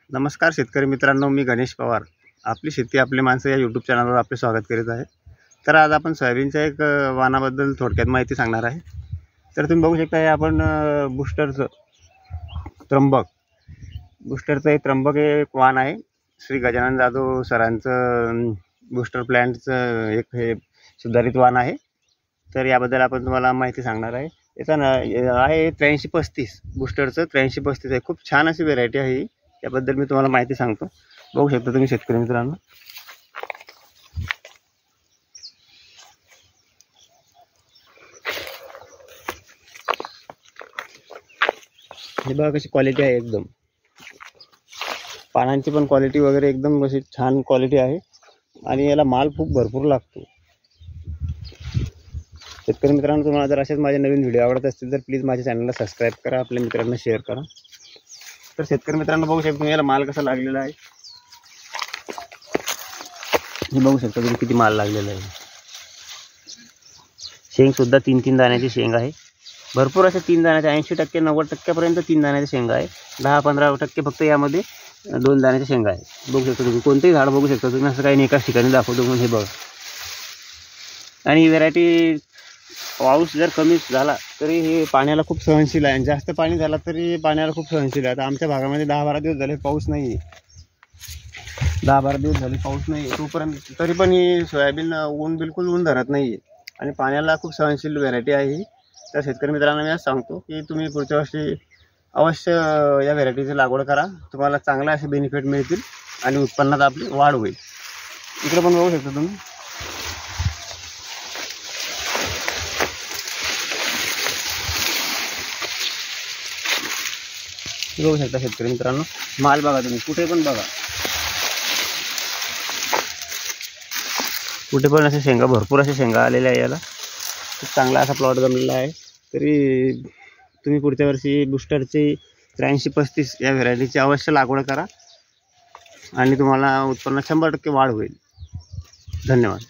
नमस्कार शेतकरी मित्रांनो, मी गणेश पवार. आपली शेती आपली माणसं या यूट्यूब चॅनलवर आपले स्वागत करीत आहे. तर आज आपण सोयाबीनच्या एक वाणाबद्दल थोडक्यात माहिती सांगणार आहे. तर तुम्ही बघू शकता, हे आपण बूस्टरचं एक त्र्यंबक हे एक वाण आहे. श्री गजानन जाधव सरांचं बूस्टर प्लॅन्टचं एक हे सुधारित वाण आहे. तर याबद्दल आपण तुम्हाला माहिती सांगणार आहे. याचा आहे 8335 बूस्टरचं 8335 आहे. खूप छान अशी व्हेरायटी आहे ही. याबद्दल मी तुम्हाला माहिती सांगतो. बघू शकता तुम्ही शेतकरी मित्रांनो, हे बघा कशी क्वालिटी आहे. एकदम पानांची पण क्वालिटी वगैरे एकदम अशी छान क्वालिटी आहे आणि याला माल खूप भरपूर लागतो. शेतकरी मित्रांनो, तुम्हाला जर असेच माझे नवीन व्हिडिओ आवडत असतील तर प्लीज माझ्या चॅनलला सबस्क्राईब करा, आपल्या मित्रांना शेअर करा. तर शेतकरी मित्रांनो, बघू शकता तुम्ही याला माल कसा लागलेला आहे. हे बघू शकता तुम्ही किती माल लागलेला आहे. शेंग सुद्धा 3-3 दाण्याची शेंग आहे. भरपूर असे 3 दाण्याचे 80% 90% 3 दाण्याची शेंग आहे. 10-15% फक्त यामध्ये 2 दाण्याची शेंग आहे. बघू शकता तुम्ही, कोणतेही झाड बघू शकता तुम्ही, असं काही नाही एकाच ठिकाणी दाखवतो म्हणून. हे बघा, आणि ही व्हेरायटी पाऊस जर कमी झाला तरी हे पाण्याला खूप सहनशील आहे, आणि जास्त पाणी झाला तरी पाण्याला खूप सहनशील आहे. आता आमच्या भागामध्ये 10-12 दिवस झाले पाऊस नाही आहे. 10-12 दिवस झाले पाऊस नाही आहे, तोपर्यंत तरी पण ही सोयाबीन बिलकुल ऊन धरत नाही आहे आणि पाण्याला खूप सहनशील व्हेरायटी आहे ही. तर शेतकरी मित्रांना मी आज सांगतो की तुम्ही पुढच्या वर्षी अवश्य या व्हेरायटीची लागवड करा. तुम्हाला चांगला असे बेनिफिट मिळतील आणि उत्पन्नात आपली वाढ होईल. इकडे पण बघू शकता तुम्ही, बघू शकता शेतकरी मित्रांनो, माल बघा तुम्ही, कुठे पण बघा, कुठे पण असे शेंगा, भरपूर असे शेंगा आलेल्या आहे. याला खूप चांगला असा प्लॉट जमलेला आहे. तरी तुम्ही पुढच्या वर्षी बूस्टरची 8335 या व्हेरायटीची अवश्य लागवड करा आणि तुम्हाला उत्पन्नात 100% वाढ होईल. धन्यवाद.